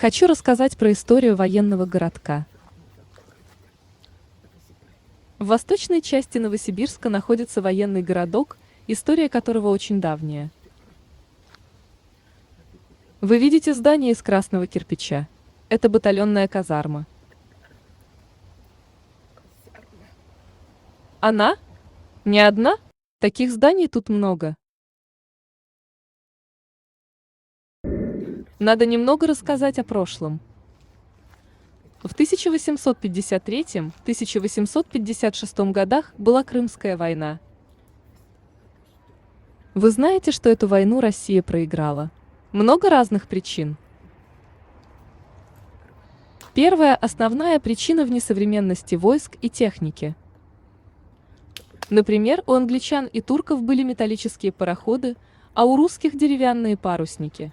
Хочу рассказать про историю военного городка. В восточной части Новосибирска находится военный городок, история которого очень давняя. Вы видите здание из красного кирпича. Это батальонная казарма. Она? Не одна? Таких зданий тут много. Надо немного рассказать о прошлом. В 1853-1856 годах была Крымская война. Вы знаете, что эту войну Россия проиграла? Много разных причин. Первая основная причина в несовременности войск и техники. Например, у англичан и турков были металлические пароходы, а у русских деревянные парусники.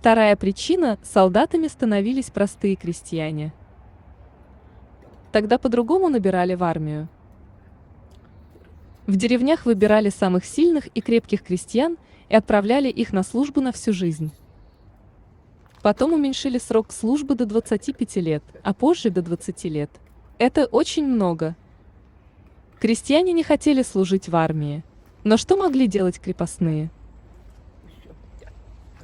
Вторая причина – солдатами становились простые крестьяне. Тогда по-другому набирали в армию. В деревнях выбирали самых сильных и крепких крестьян и отправляли их на службу на всю жизнь. Потом уменьшили срок службы до 25 лет, а позже до 20 лет. Это очень много. Крестьяне не хотели служить в армии. Но что могли делать крепостные?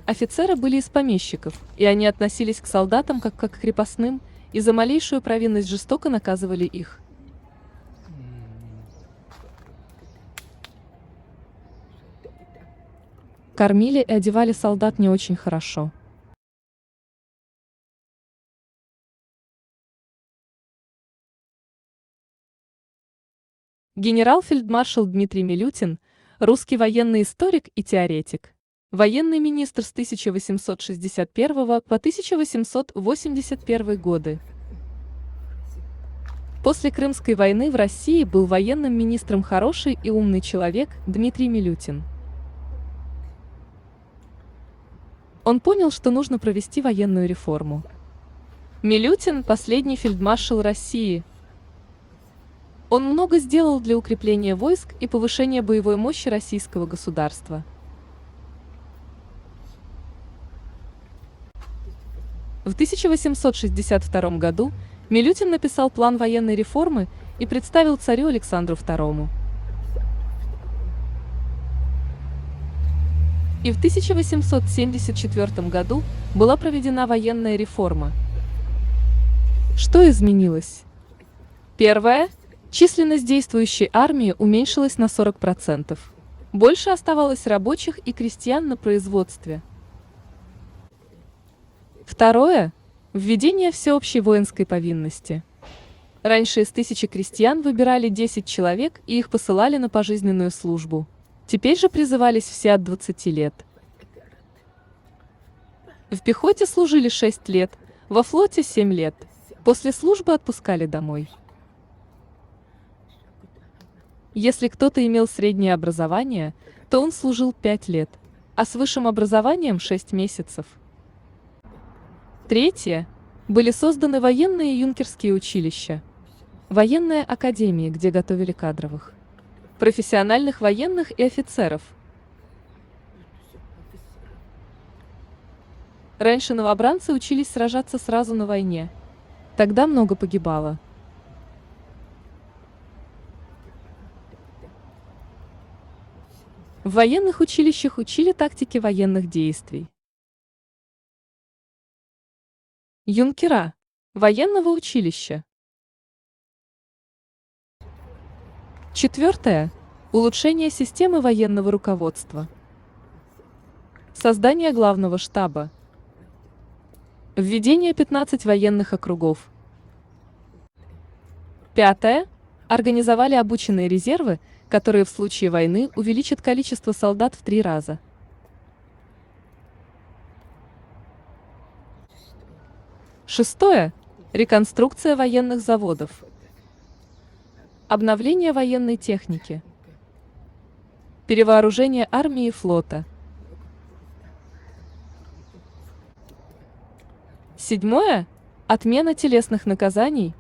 Офицеры были из помещиков, и они относились к солдатам как к крепостным, и за малейшую провинность жестоко наказывали их. Кормили и одевали солдат не очень хорошо. Генерал-фельдмаршал Дмитрий Милютин – русский военный историк и теоретик. Военный министр с 1861 по 1881 годы. После Крымской войны в России был военным министром хороший и умный человек Дмитрий Милютин. Он понял, что нужно провести военную реформу. Милютин – последний фельдмаршал России. Он много сделал для укрепления войск и повышения боевой мощи российского государства. В 1862 году Милютин написал план военной реформы и представил царю Александру II. И в 1874 году была проведена военная реформа. Что изменилось? Первое. Численность действующей армии уменьшилась на 40%. Больше оставалось рабочих и крестьян на производстве. Второе. Введение всеобщей воинской повинности. Раньше из 1000 крестьян выбирали 10 человек и их посылали на пожизненную службу. Теперь же призывались все от 20 лет. В пехоте служили 6 лет, во флоте 7 лет. После службы отпускали домой. Если кто-то имел среднее образование, то он служил 5 лет, а с высшим образованием 6 месяцев. Третье. Были созданы военные юнкерские училища, военные академии, где готовили кадровых, профессиональных военных и офицеров. Раньше новобранцы учились сражаться сразу на войне. Тогда много погибало. В военных училищах учили тактике военных действий. Юнкера. Военного училища. Четвертое. Улучшение системы военного руководства. Создание главного штаба. Введение 15 военных округов. Пятое. Организовали обученные резервы, которые в случае войны увеличат количество солдат в 3 раза. Шестое. Реконструкция военных заводов. Обновление военной техники. Перевооружение армии и флота. Седьмое. Отмена телесных наказаний.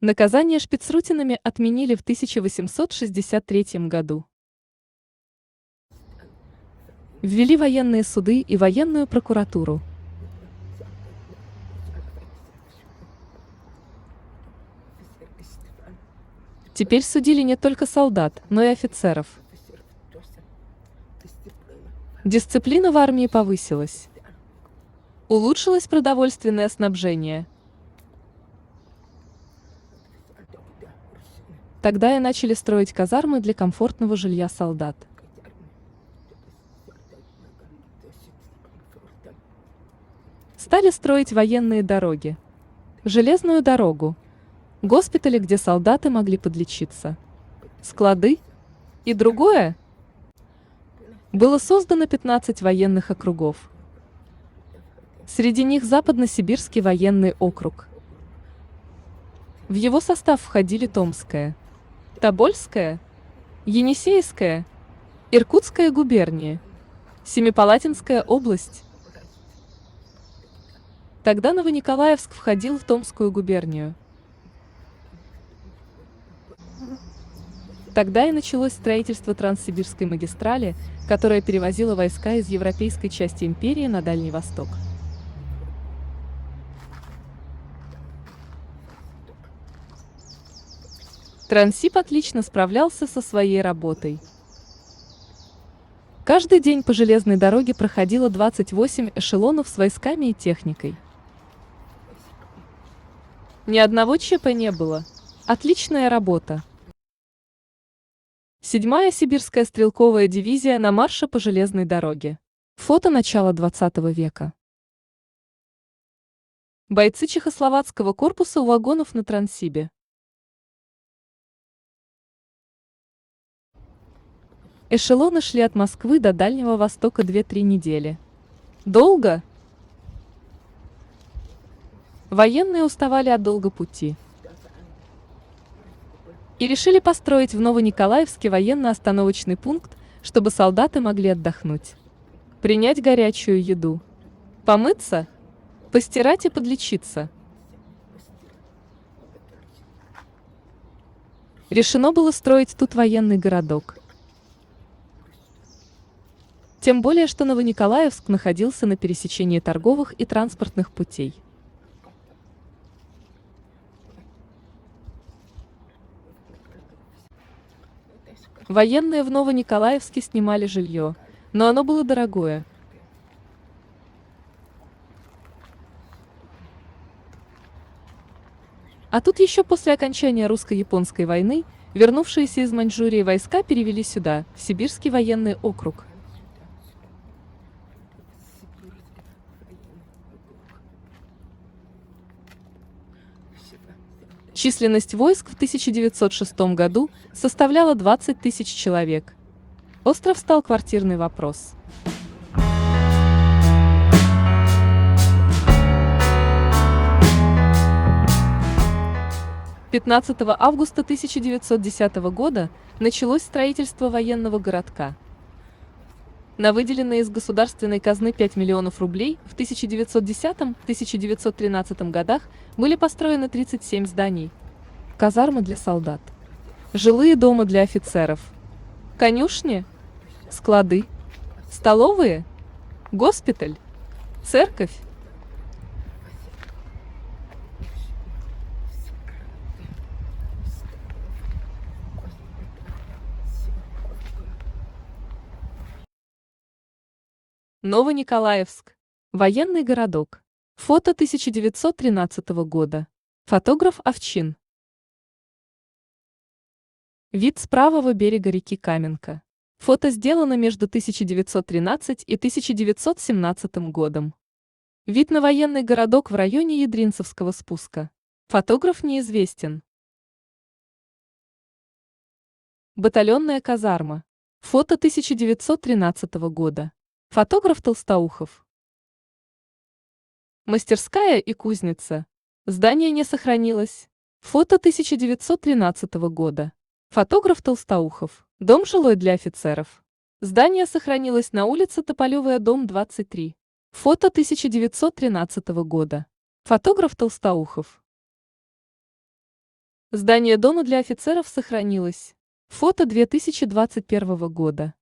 Наказание шпицрутинами отменили в 1863 году. Ввели военные суды и военную прокуратуру. Теперь судили не только солдат, но и офицеров. Дисциплина в армии повысилась. Улучшилось продовольственное снабжение. Тогда и начали строить казармы для комфортного жилья солдат. Стали строить военные дороги, железную дорогу, госпитали, где солдаты могли подлечиться, склады и другое. Было создано 15 военных округов. Среди них Западно-Сибирский военный округ. В его состав входили Томская, Тобольская, Енисейская, Иркутская губерния, Семипалатинская область. Тогда Новониколаевск входил в Томскую губернию. Тогда и началось строительство Транссибирской магистрали, которая перевозила войска из европейской части империи на Дальний Восток. Транссиб отлично справлялся со своей работой. Каждый день по железной дороге проходило 28 эшелонов с войсками и техникой. Ни одного ЧП не было. Отличная работа. 7-я сибирская стрелковая дивизия на марше по железной дороге. Фото начала 20 века. Бойцы Чехословацкого корпуса у вагонов на Транссибе. Эшелоны шли от Москвы до Дальнего Востока 2-3 недели. Долго? Военные уставали от долга пути. И решили построить в Новониколаевске военно-остановочный пункт, чтобы солдаты могли отдохнуть, принять горячую еду, помыться, постирать и подлечиться. Решено было строить тут военный городок. Тем более, что Новониколаевск находился на пересечении торговых и транспортных путей. Военные в Новониколаевске снимали жилье, но оно было дорогое. А тут еще после окончания русско-японской войны вернувшиеся из Маньчжурии войска перевели сюда, в Сибирский военный округ. Численность войск в 1906 году составляла 20 тысяч человек. Остров стал квартирный вопрос. 15 августа 1910 года началось строительство военного городка. На выделенные из государственной казны 5 миллионов рублей в 1910-1913 годах были построены 37 зданий. Казармы для солдат, жилые дома для офицеров, конюшни, склады, столовые, госпиталь, церковь. Новониколаевск. Военный городок. Фото 1913 года. Фотограф Овчин. Вид с правого берега реки Каменка. Фото сделано между 1913 и 1917 годом. Вид на военный городок в районе Ядринцевского спуска. Фотограф неизвестен. Батальонная казарма. Фото 1913 года. Фотограф Толстоухов. Мастерская и кузница. Здание не сохранилось. Фото 1913 года. Фотограф Толстоухов. Дом жилой для офицеров. Здание сохранилось на улице Тополевая, дом 23. Фото 1913 года. Фотограф Толстоухов. Здание дома для офицеров сохранилось. Фото 2021 года.